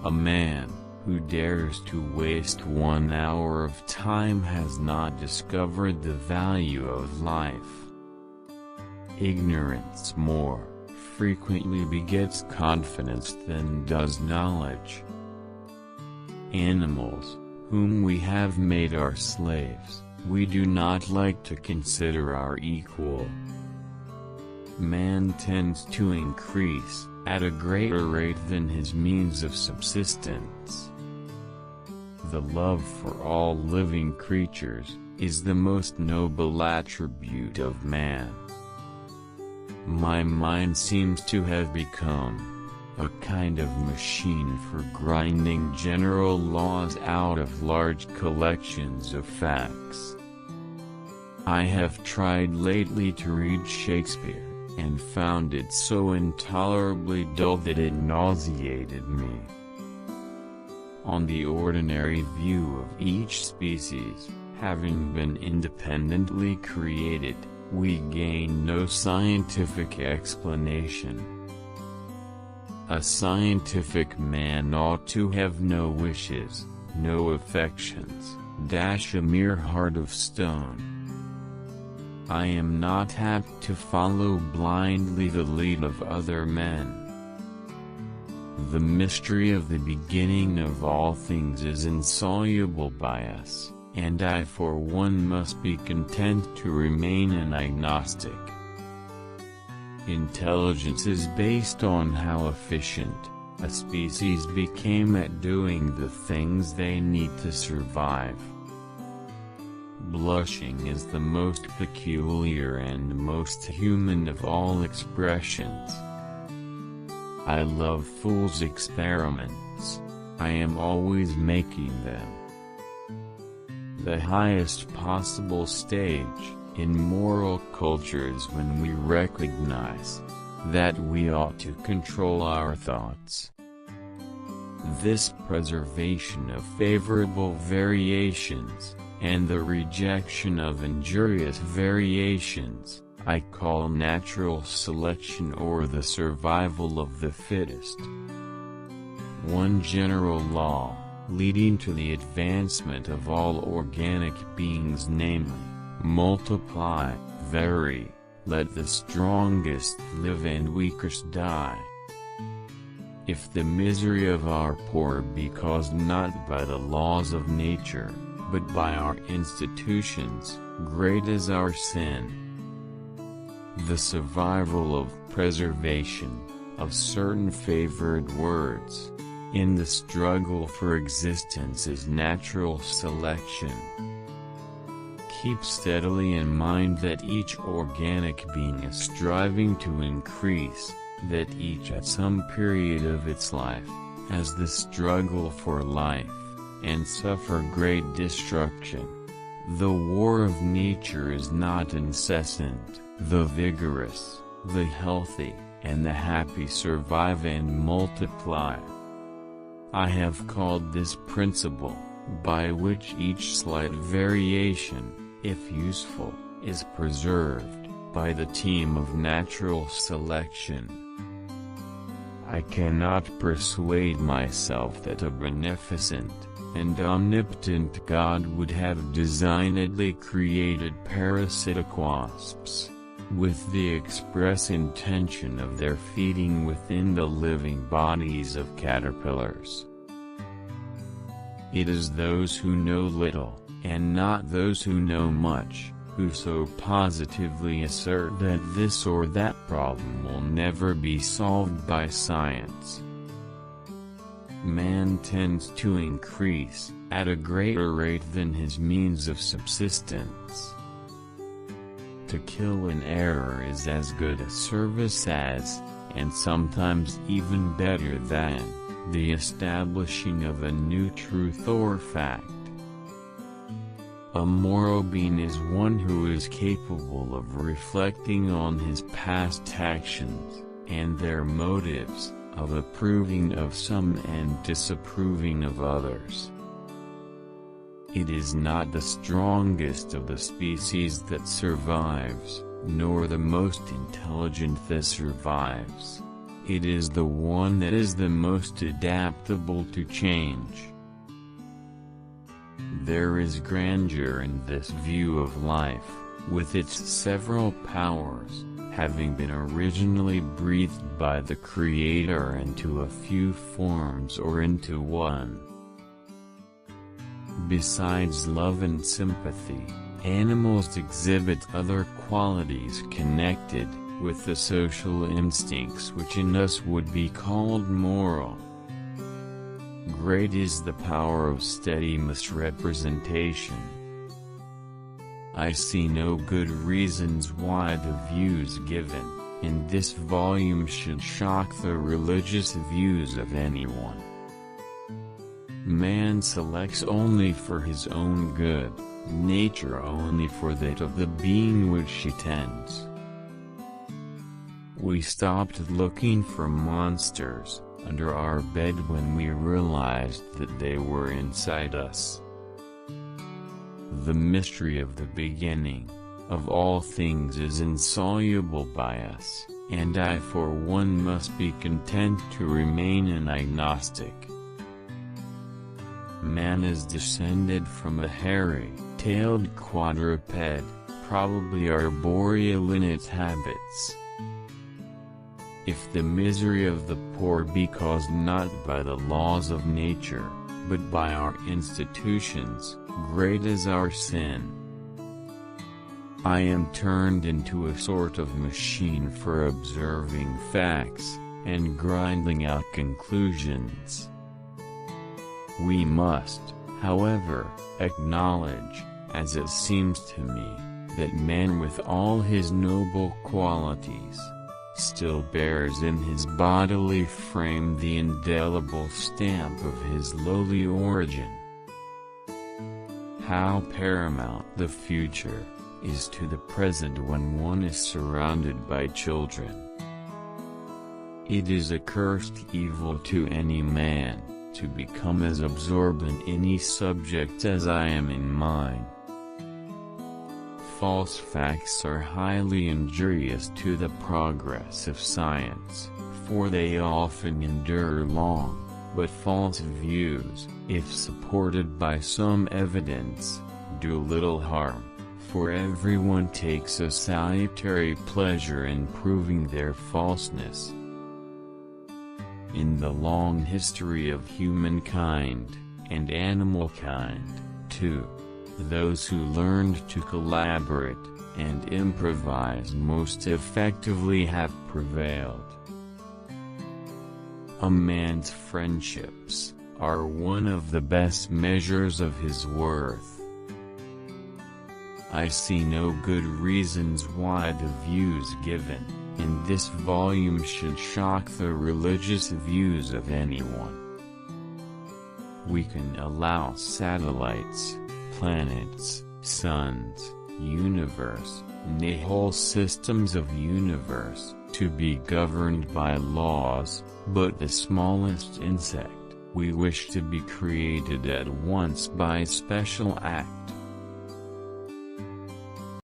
A man who dares to waste 1 hour of time has not discovered the value of life. Ignorance more frequently begets confidence than does knowledge. Animals, whom we have made our slaves, we do not like to consider our equal. Man tends to increase at a greater rate than his means of subsistence. The love for all living creatures is the most noble attribute of man. My mind seems to have become a kind of machine for grinding general laws out of large collections of facts. I have tried lately to read Shakespeare, and found it so intolerably dull that it nauseated me. On the ordinary view of each species, having been independently created, we gain no scientific explanation. A scientific man ought to have no wishes, no affections, a mere heart of stone. I am not apt to follow blindly the lead of other men. The mystery of the beginning of all things is insoluble by us, and I for one must be content to remain an agnostic. Intelligence is based on how efficient a species became at doing the things they need to survive. Blushing is the most peculiar and most human of all expressions. I love fools' experiments. I am always making them. The highest possible stage in moral culture is when we recognize that we ought to control our thoughts. This preservation of favorable variations, and the rejection of injurious variations, I call natural selection or the survival of the fittest. One general law, leading to the advancement of all organic beings, namely, multiply, vary, let the strongest live and weakest die. If the misery of our poor be caused not by the laws of nature, but by our institutions, great is our sin. The survival of preservation of certain favored words in the struggle for existence is natural selection. Keep steadily in mind that each organic being is striving to increase, that each at some period of its life has the struggle for life, and suffer great destruction. The war of nature is not incessant. The vigorous, the healthy, and the happy survive and multiply. I have called this principle, by which each slight variation, if useful, is preserved, by the team of natural selection. I cannot persuade myself that a beneficent and omnipotent God would have designedly created parasitic wasps, with the express intention of their feeding within the living bodies of caterpillars. It is those who know little, and not those who know much, who so positively assert that this or that problem will never be solved by science. Man tends to increase at a greater rate than his means of subsistence. To kill an error is as good a service as, and sometimes even better than, the establishing of a new truth or fact. A moral being is one who is capable of reflecting on his past actions, and their motives, of approving of some and disapproving of others. It is not the strongest of the species that survives, nor the most intelligent that survives. It is the one that is the most adaptable to change. There is grandeur in this view of life, with its several powers, having been originally breathed by the Creator into a few forms or into one. Besides love and sympathy, animals exhibit other qualities connected with the social instincts which in us would be called moral. Great is the power of steady misrepresentation. I see no good reasons why the views given in this volume should shock the religious views of anyone. Man selects only for his own good, nature only for that of the being which she tends. We stopped looking for monsters under our bed when we realized that they were inside us. The mystery of the beginning of all things is insoluble by us, and I for one must be content to remain an agnostic. Man is descended from a hairy-tailed quadruped, probably arboreal in its habits. If the misery of the poor be caused not by the laws of nature, but by our institutions, great is our sin. I am turned into a sort of machine for observing facts, and grinding out conclusions. We must, however, acknowledge, as it seems to me, that man with all his noble qualities, still bears in his bodily frame the indelible stamp of his lowly origin. How paramount the future is to the present when one is surrounded by children. It is a cursed evil to any man to become as absorbed in any subject as I am in mine. False facts are highly injurious to the progress of science, for they often endure long, but false views, if supported by some evidence, do little harm, for everyone takes a salutary pleasure in proving their falseness. In the long history of humankind, and animal kind, too, those who learned to collaborate and improvise most effectively have prevailed. A man's friendships are one of the best measures of his worth. I see no good reasons why the views given in this volume should shock the religious views of anyone. We can allow satellites, planets, suns, universe, nay whole systems of universe, to be governed by laws, but the smallest insect, we wish to be created at once by special act.